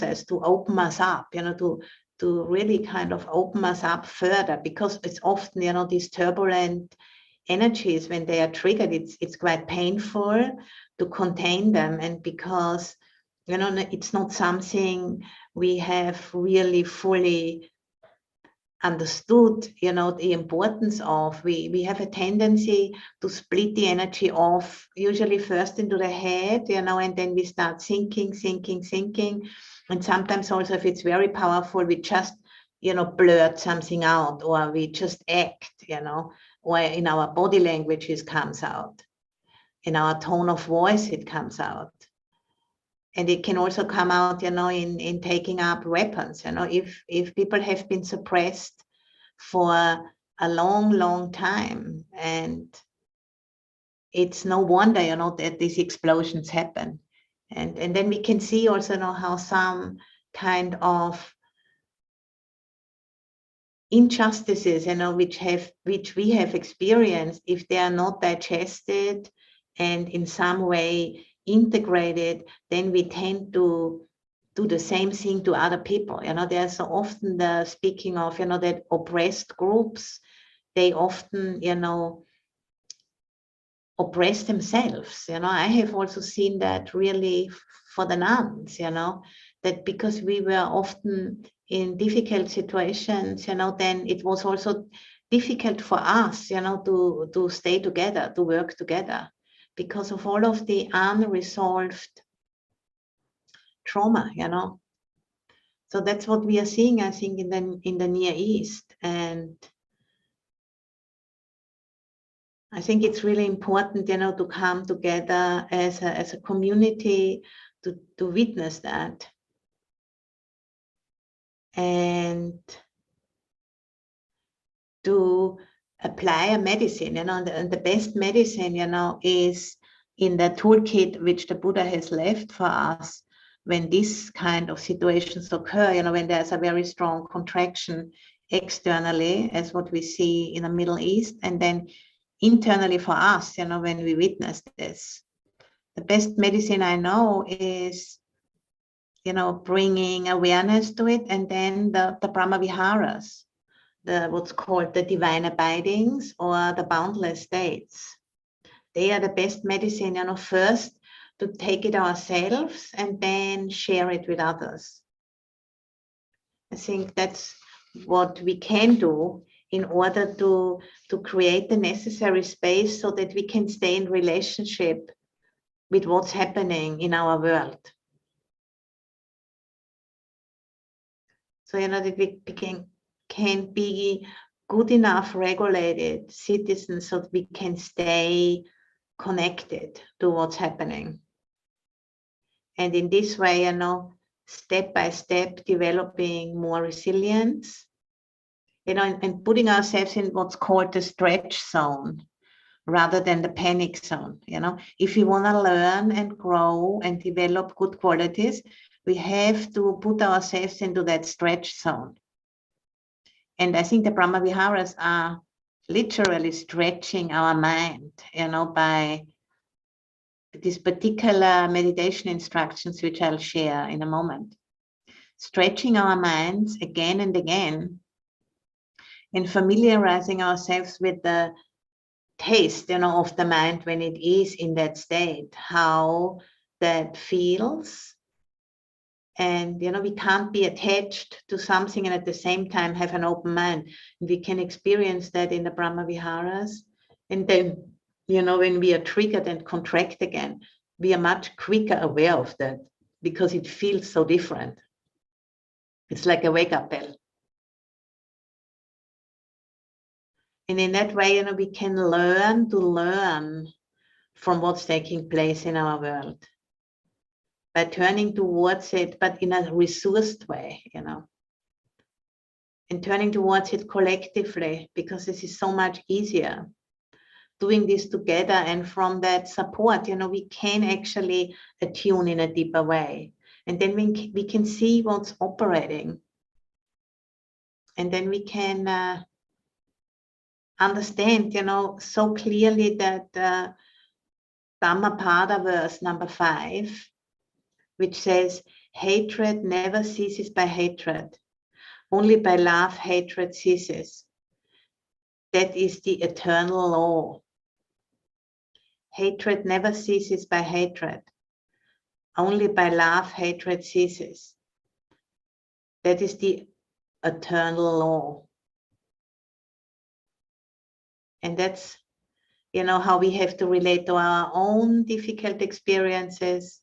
process to open us up, to really kind of open us up further, because it's often, these turbulent energies, when they are triggered, it's quite painful to contain them. And because, it's not something we have really fully understood, the importance of, we have a tendency to split the energy off, usually first into the head, and then we start thinking. And sometimes also, if it's very powerful, we just, blurt something out, or we just act, or in our body language it comes out, in our tone of voice it comes out. And it can also come out, in taking up weapons. If people have been suppressed for a long time, and it's no wonder, that these explosions happen. And then we can see also, how some kind of injustices, which we have experienced, if they are not digested and in some way integrated, then we tend to do the same thing to other people. There's so often the speaking of, that oppressed groups, they often, oppress themselves. I have also seen that really for the nuns, that because we were often in difficult situations, then it was also difficult for us, to stay together, to work together, because of all of the unresolved trauma, So that's what we are seeing, I think, in the Near East. And I think it's really important, to come together as a community to witness that. And to apply a medicine, and the best medicine, is in the toolkit which the Buddha has left for us when this kind of situations occur, when there's a very strong contraction externally, as what we see in the Middle East, and then internally for us, when we witness this. The best medicine I know is, bringing awareness to it, and then the Brahma Viharas, what's called the divine abidings, or the boundless states. They are the best medicine, first to take it ourselves and then share it with others. I think that's what we can do in order to create the necessary space so that we can stay in relationship with what's happening in our world. So, that we can be good enough regulated citizens so that we can stay connected to what's happening. And in this way, step by step, developing more resilience, and putting ourselves in what's called the stretch zone rather than the panic zone. If we want to learn and grow and develop good qualities, we have to put ourselves into that stretch zone. And I think the Brahma Viharas are literally stretching our mind, by these particular meditation instructions, which I'll share in a moment. Stretching our minds again and again, and familiarizing ourselves with the taste, of the mind when it is in that state, how that feels. And, we can't be attached to something and at the same time have an open mind. We can experience that in the Brahma Viharas. And then, when we are triggered and contract again, we are much quicker aware of that because it feels so different. It's like a wake-up bell. And in that way, we can learn to learn from what's taking place in our world by turning towards it, but in a resourced way, and turning towards it collectively, because this is so much easier. Doing this together, and from that support, we can actually attune in a deeper way. And then we can see what's operating. And then we can understand, so clearly that Dhammapada verse number 5, which says, Hatred never ceases by hatred. Only by love, hatred ceases. That is the eternal law. Hatred never ceases by hatred. Only by love, hatred ceases. That is the eternal law. And that's, you know, how we have to relate to our own difficult experiences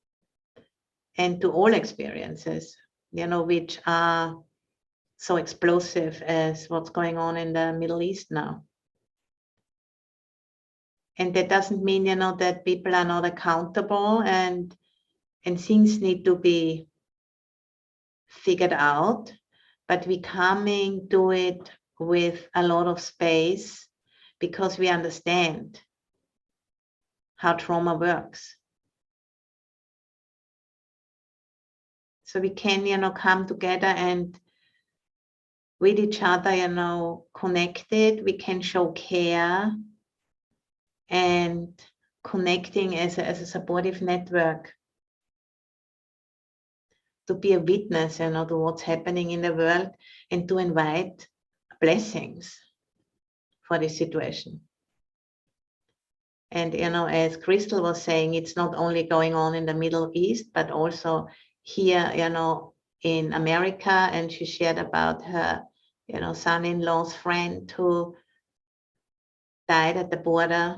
and to all experiences, you know, which are so explosive as what's going on in the Middle East now. And that doesn't mean, you know, that people are not accountable and things need to be figured out, but we coming to it with a lot of space because we understand how trauma works. So we can, you know, come together and with each other, you know, connected, we can show care and connecting as a supportive network to be a witness, you know, to what's happening in the world and to invite blessings for this situation. And, you know, as Crystal was saying, it's not only going on in the Middle East, but also here, you know, in America. And she shared about her, you know, son-in-law's friend who died at the border.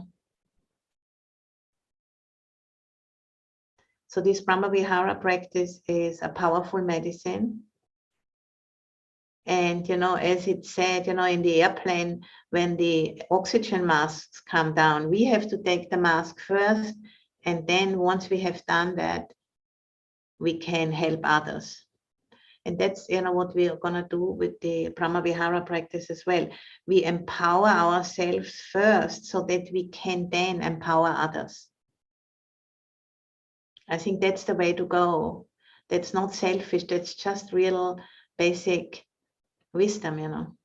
So this Brahma-Vihara practice is a powerful medicine. And, you know, as it said, you know, in the airplane, when the oxygen masks come down, we have to take the mask first. And then once we have done that, we can help others. And that's, you know, what we are going to do with the Brahma-Vihara practice as well. We empower ourselves first so that we can then empower others. I think that's the way to go. That's not selfish. That's just real basic wisdom, you know.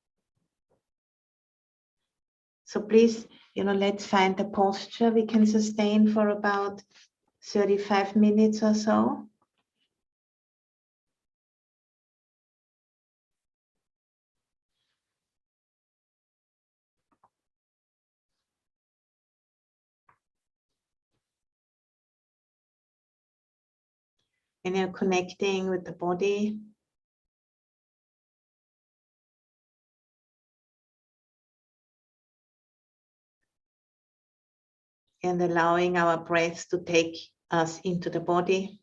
So please, you know, let's find a posture we can sustain for about 35 minutes or so. And you're connecting with the body. And allowing our breath to take us into the body.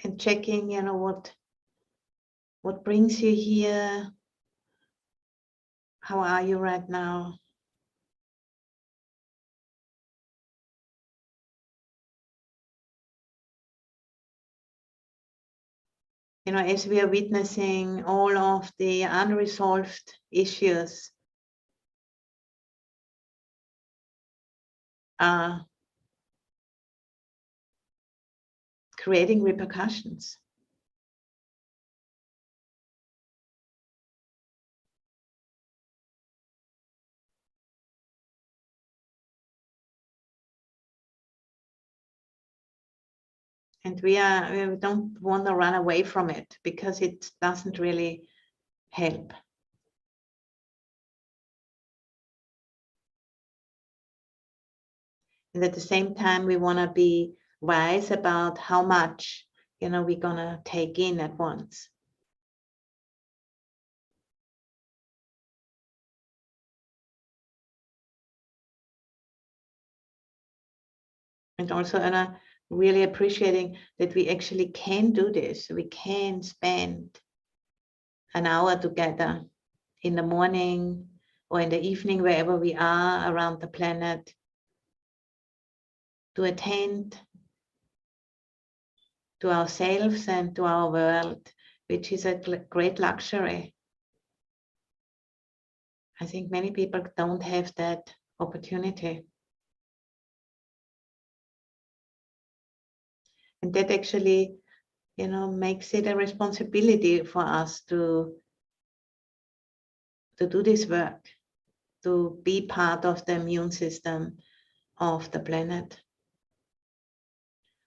And checking, you know, what brings you here? How are you right now? You know, as we are witnessing all of the unresolved issues are creating repercussions. And we don't want to run away from it because it doesn't really help. And at the same time, we want to be wise about how much, you know, we're gonna take in at once. And also, really appreciating that we actually can do this. We can spend an hour together in the morning or in the evening, wherever we are around the planet, to attend to ourselves and to our world, which is a great luxury. I think many people don't have that opportunity. And that actually, makes it a responsibility for us to do this work, to be part of the immune system of the planet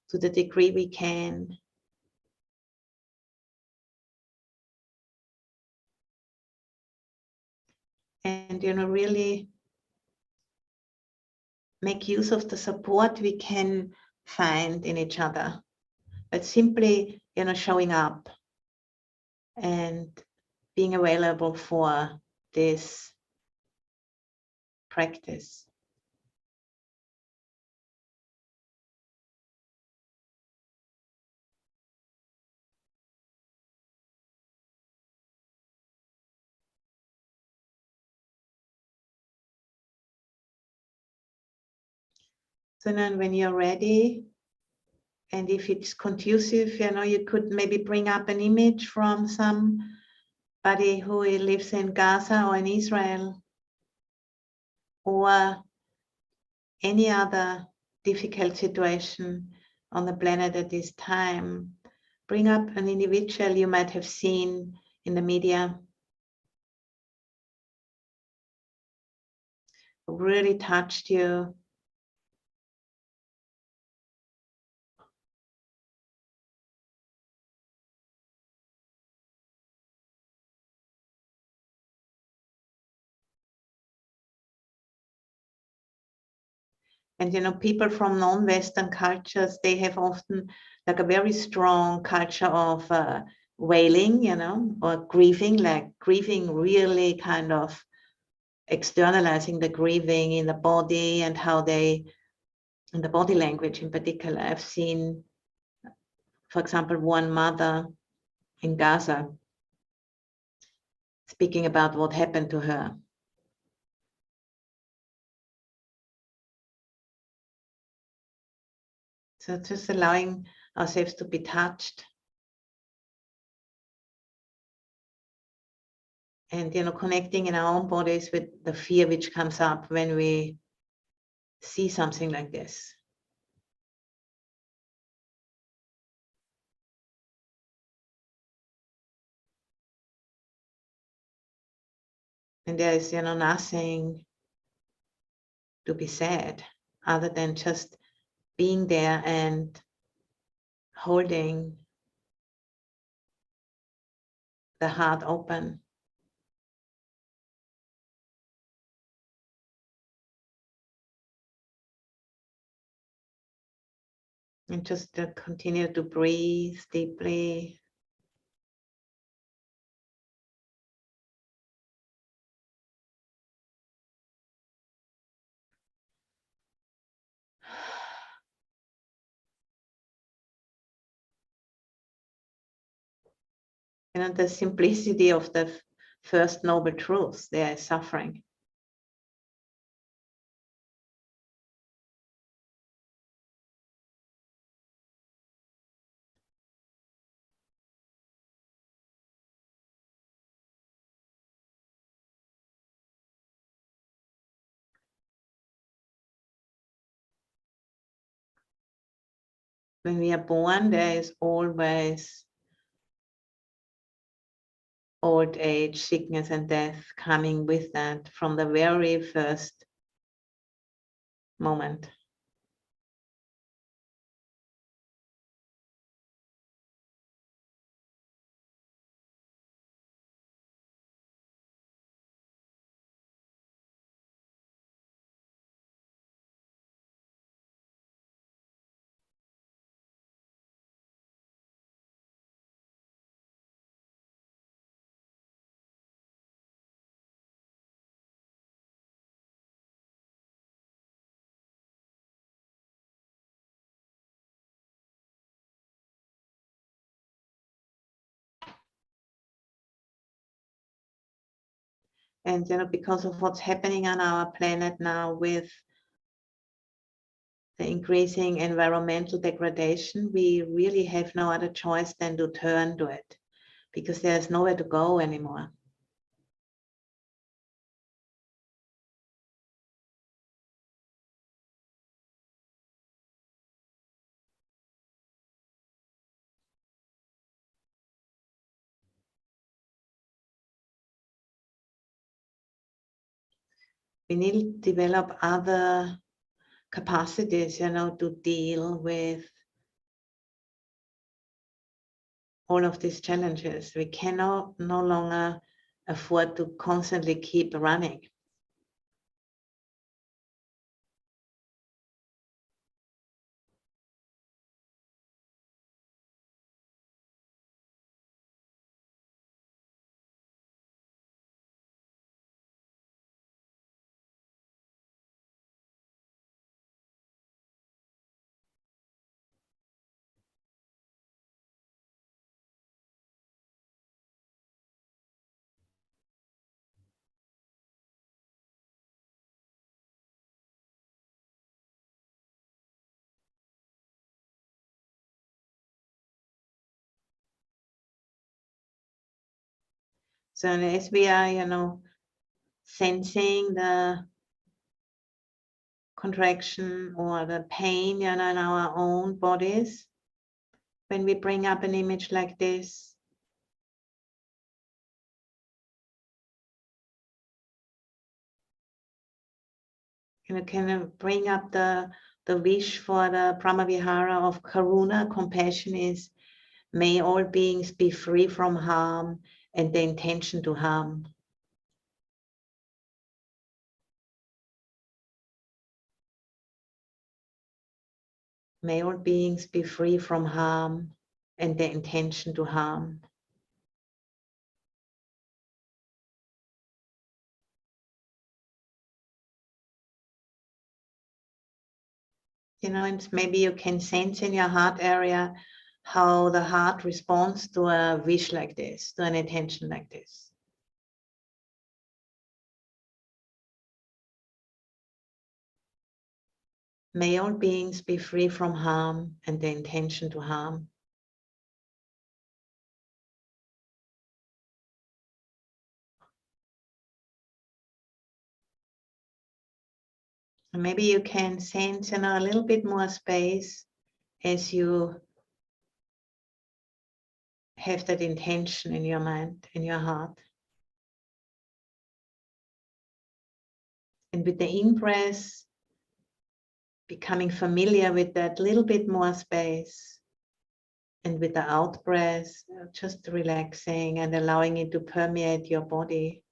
to the degree we can. And, really make use of the support we can find in each other. But simply, showing up and being available for this practice. So then when you're ready, and if it's conducive, you could maybe bring up an image from somebody who lives in Gaza or in Israel, or any other difficult situation on the planet at this time. Bring up an individual you might have seen in the media who really touched you. And people from non-Western cultures, they have often like a very strong culture of wailing, or grieving, like grieving really kind of externalizing the grieving in the body and how they, in the body language in particular. I've seen, for example, one mother in Gaza speaking about what happened to her. So just allowing ourselves to be touched. And, connecting in our own bodies with the fear which comes up when we see something like this. And there is, nothing to be said other than just being there and holding the heart open. And just continue to breathe deeply. The simplicity of the first noble truth, there is suffering. When we are born, there is always old age, sickness, and death coming with that from the very first moment. And because of what's happening on our planet now with the increasing environmental degradation, we really have no other choice than to turn to it, because there's nowhere to go anymore. we need to develop other capacities, to deal with all of these challenges. We cannot no longer afford to constantly keep running. So as we are, sensing the contraction or the pain, in our own bodies, when we bring up an image like this, can bring up the wish for the Brahmavihara of Karuna. Compassion is, may all beings be free from harm and the intention to harm. May all beings be free from harm and the intention to harm. And maybe you can sense in your heart area how the heart responds to a wish like this, to an intention like this. May all beings be free from harm and the intention to harm. And maybe you can sense, a little bit more space as you have that intention in your mind, in your heart. And with the in-breath, becoming familiar with that little bit more space. And with the out-breath, just relaxing and allowing it to permeate your body.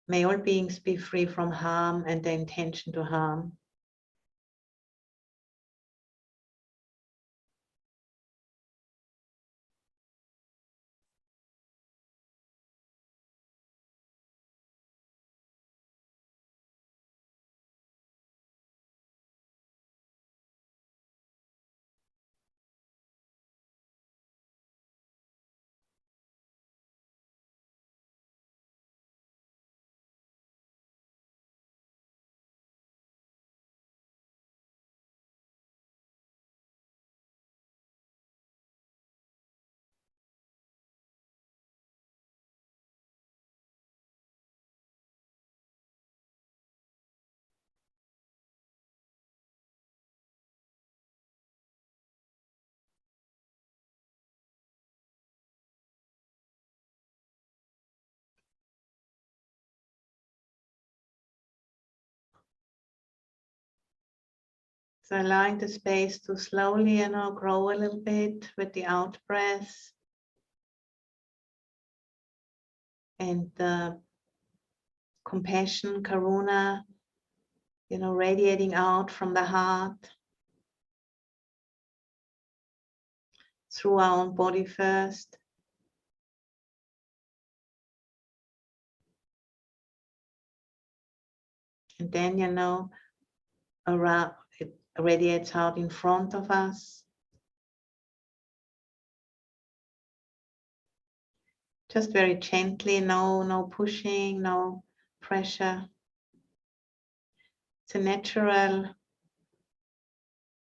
May all beings be free from harm and the intention to harm. So allowing the space to slowly, grow a little bit with the out breath. And the compassion, karuna, radiating out from the heart. Through our own body first. And then, around, it radiates out in front of us. Just very gently, no pushing, no pressure. It's a natural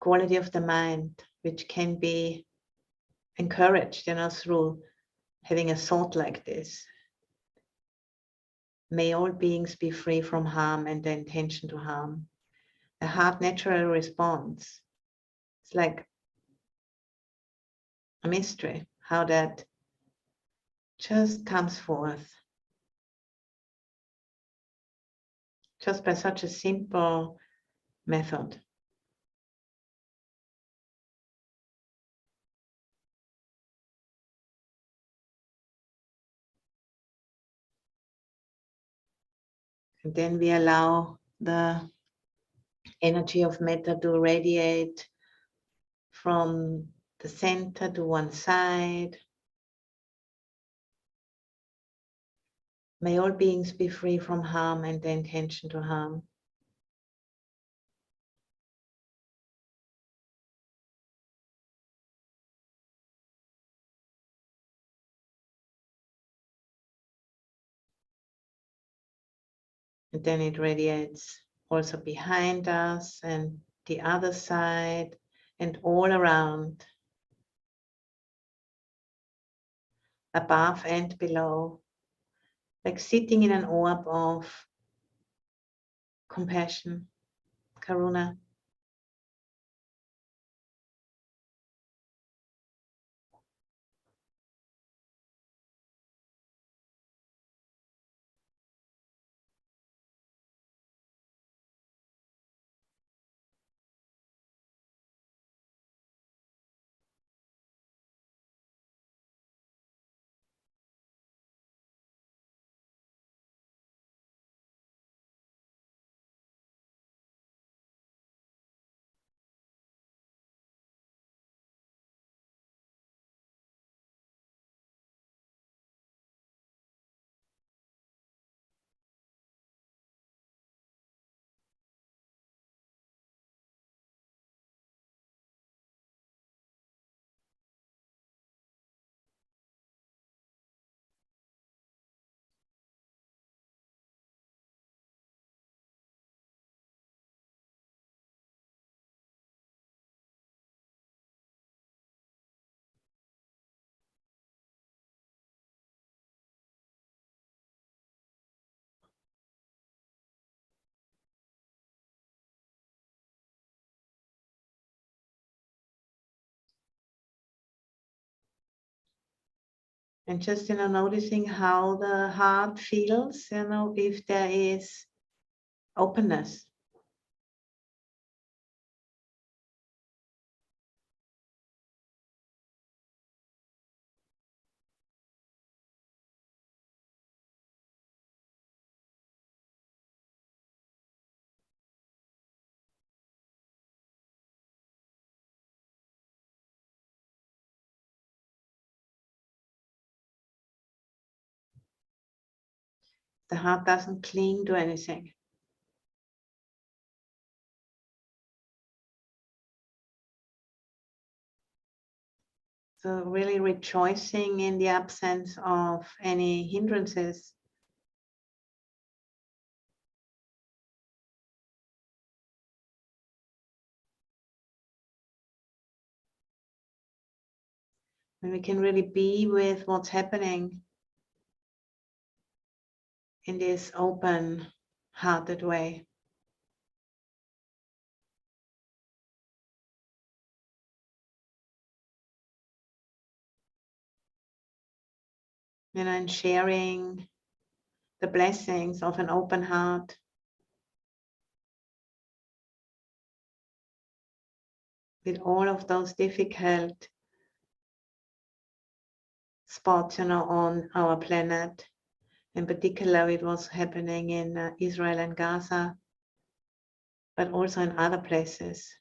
quality of the mind, which can be encouraged, through having a thought like this. May all beings be free from harm and the intention to harm. The heart naturally responds. It's like a mystery how that just comes forth. Just by such a simple method. And then we allow the energy of metta to radiate from the center to one side. May all beings be free from harm and the intention to harm. And then it radiates also behind us and the other side and all around, above and below, like sitting in an orb of compassion, karuna. And just, noticing how the heart feels, if there is openness. The heart doesn't cling to anything. So really rejoicing in the absence of any hindrances. And we can really be with what's happening in this open-hearted way. And sharing the blessings of an open heart. With all of those difficult spots, on our planet. In particular, it was happening in Israel and Gaza, but also in other places.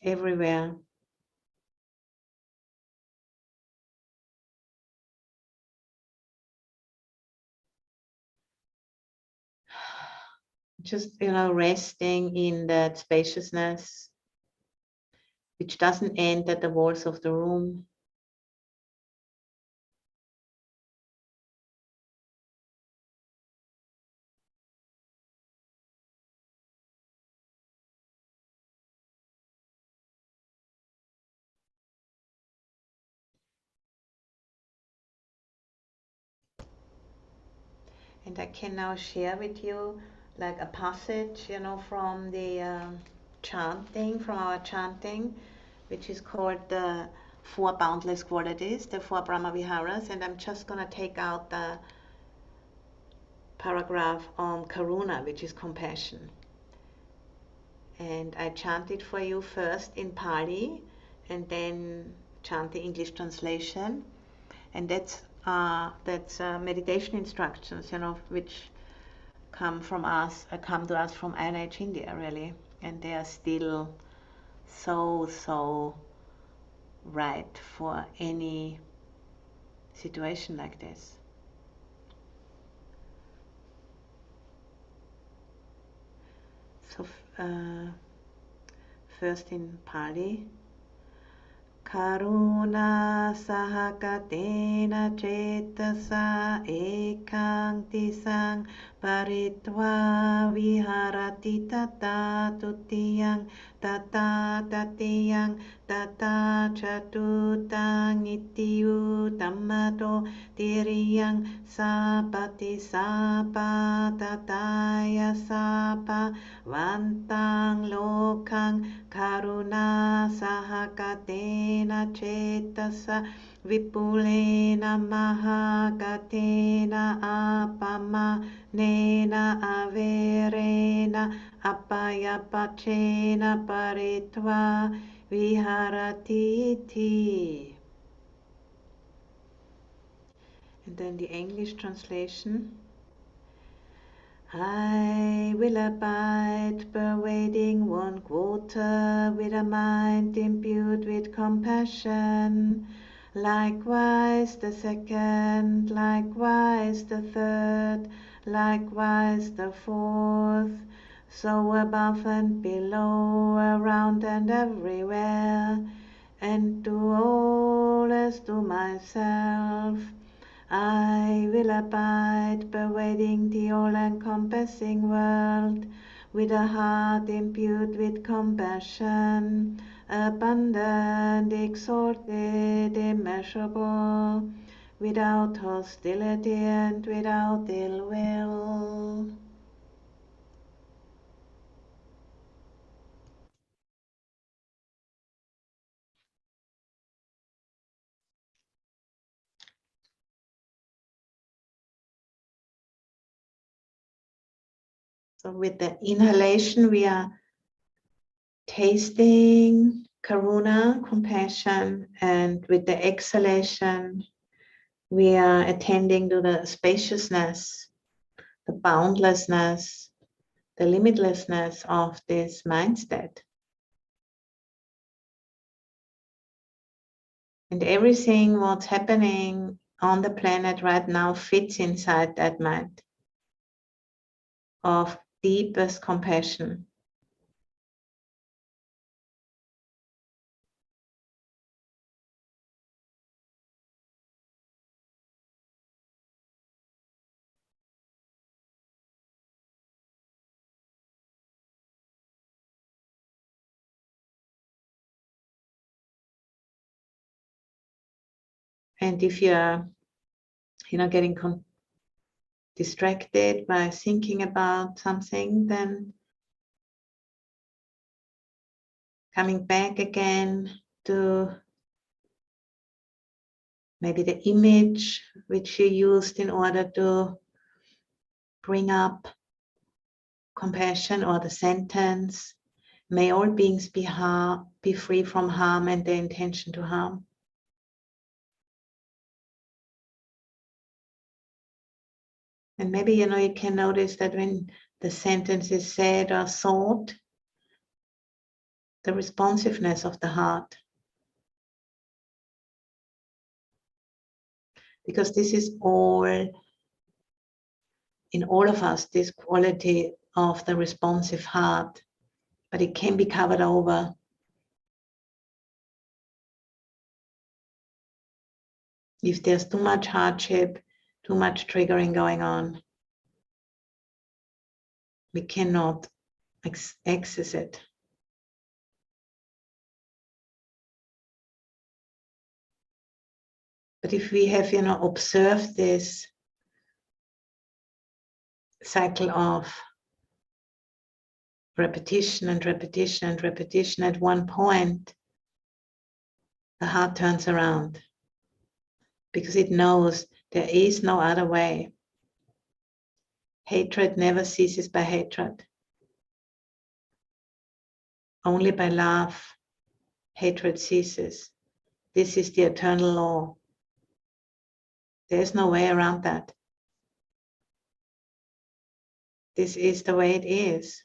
Everywhere. Just, resting in that spaciousness, which doesn't end at the walls of the room. And I can now share with you like a passage, you know, from the chanting, from our chanting, which is called the Four Boundless Qualities, the Four Brahma Viharas, and I'm just going to take out the paragraph on Karuna, which is compassion. And I chant it for you first in Pali, and then chant the English translation. And that's meditation instructions, you know, which come to us from NH India, really, and they are still so right for any situation like this. So first in Pali. Karuna sahakatena cetasa ekang tisang paritva viharati tata tutiyang tata tatiyang tata catutang itiyu tammato tiriyang sapati sapa tataya sapa vantang lokang karuna sahakatena cetasa vipulena mahakatena apama nena averena apayapachena paritva viharatiti. And then the English translation. I will abide, pervading one quarter with a mind imbued with compassion. Likewise the second, likewise the third, likewise the fourth. So above and below, around and everywhere, and to all as to myself. I will abide, pervading the all-encompassing world, with a heart imbued with compassion, abundant, exalted, immeasurable, without hostility and without ill will. So with the inhalation, we are tasting karuna, compassion, and with the exhalation, we are attending to the spaciousness, the boundlessness, the limitlessness of this mind state. And everything what's happening on the planet right now fits inside that mind of deepest compassion. And if you're, getting distracted by thinking about something, then coming back again to maybe the image which you used in order to bring up compassion, or the sentence, may all beings be free from harm and the intention to harm. And maybe, you can notice that when the sentence is said or thought, the responsiveness of the heart. Because this is all, in all of us, this quality of the responsive heart, but it can be covered over. If there's too much hardship, too much triggering going on, we cannot access it. But if we have, observed this cycle of repetition and repetition and repetition, at one point, the heart turns around because it knows there is no other way. Hatred never ceases by hatred. Only by love, hatred ceases. This is the eternal law. There's no way around that. This is the way it is.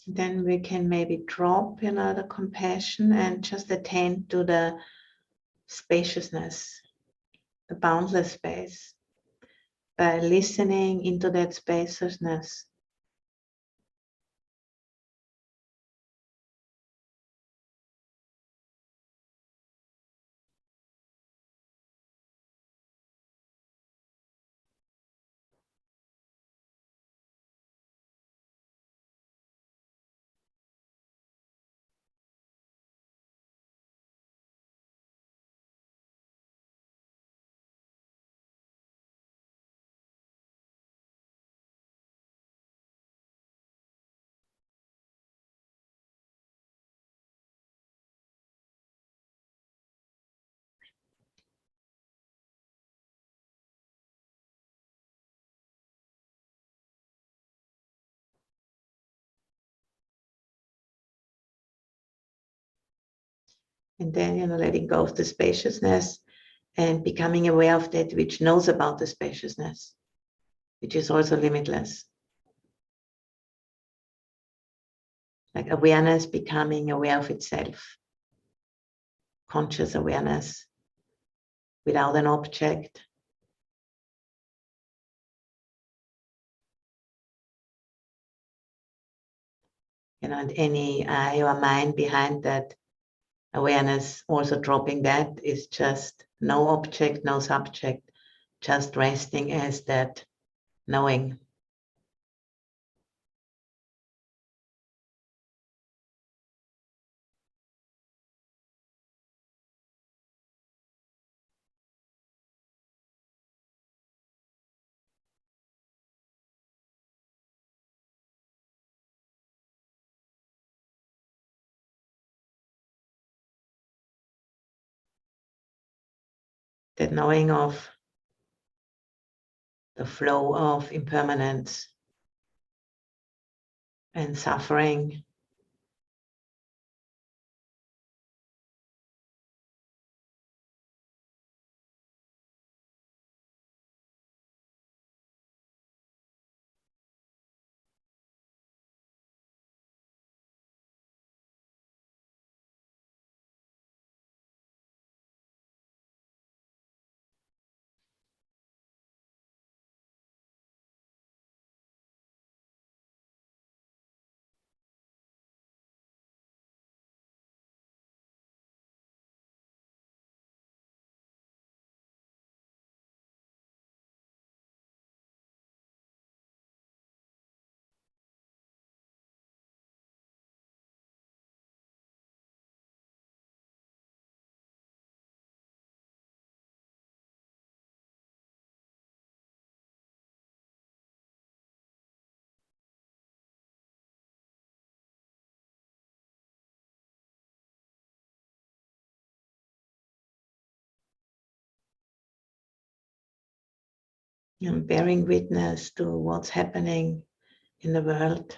Then we can maybe drop, the compassion and just attend to the spaciousness, the boundless space, by listening into that spaciousness. And then, letting go of the spaciousness and becoming aware of that which knows about the spaciousness, which is also limitless. Like awareness becoming aware of itself, conscious awareness without an object. And any I or mind behind that awareness, also dropping that, is just no object, no subject, just resting as that knowing. That knowing of the flow of impermanence and suffering, and bearing witness to what's happening in the world.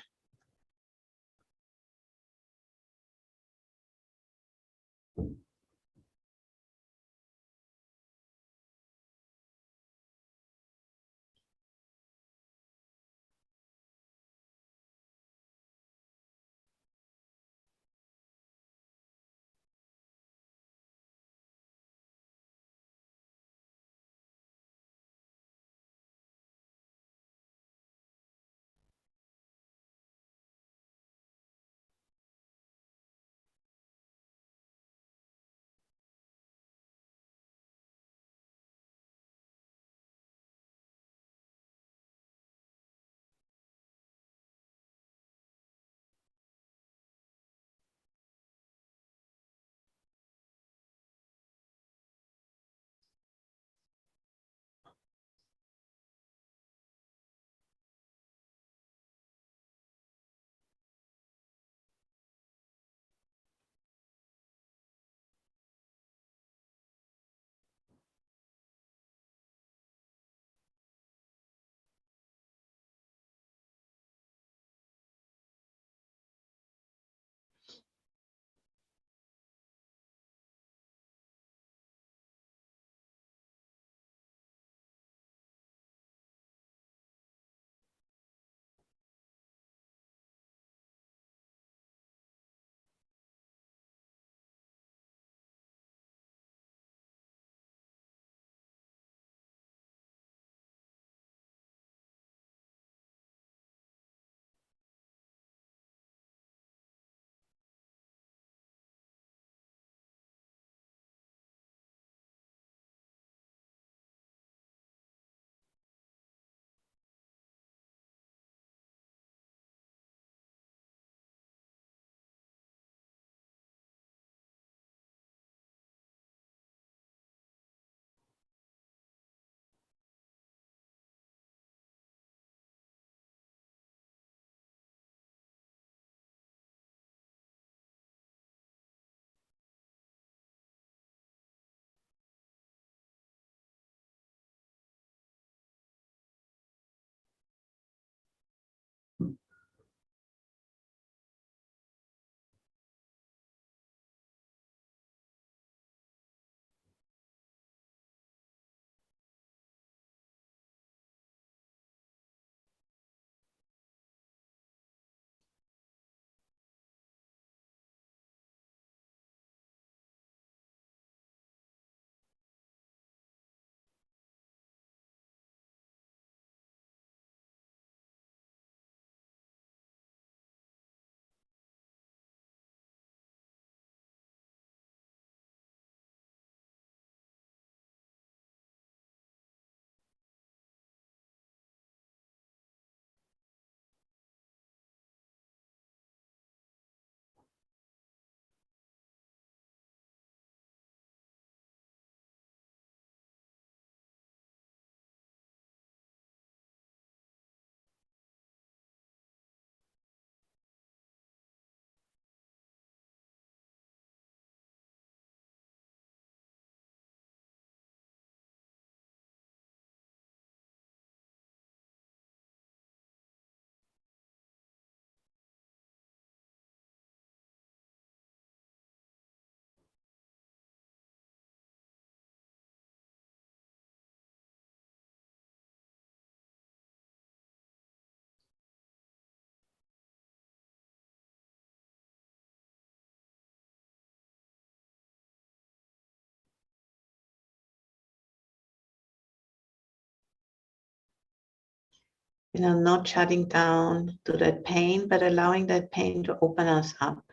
Not shutting down to that pain, but allowing that pain to open us up.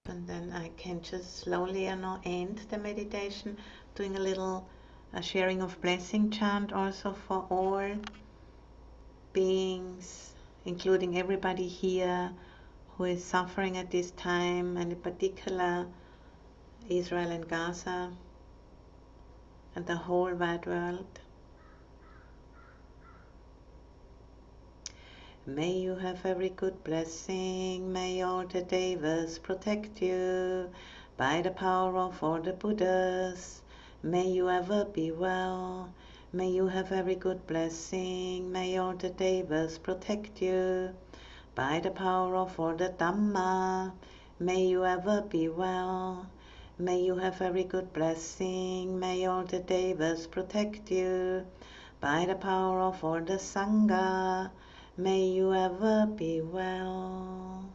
And then I can just slowly end the meditation, doing a little sharing of blessing chant also for all beings, including everybody here who is suffering at this time, and in particular Israel and Gaza and the whole wide world. May you have every good blessing. May all the devas protect you by the power of all the Buddhas. May you ever be well. May you have every good blessing. May all the devas protect you by the power of all the Dhamma. May you ever be well. May you have every good blessing. May all the devas protect you by the power of all the Sangha. May you ever be well.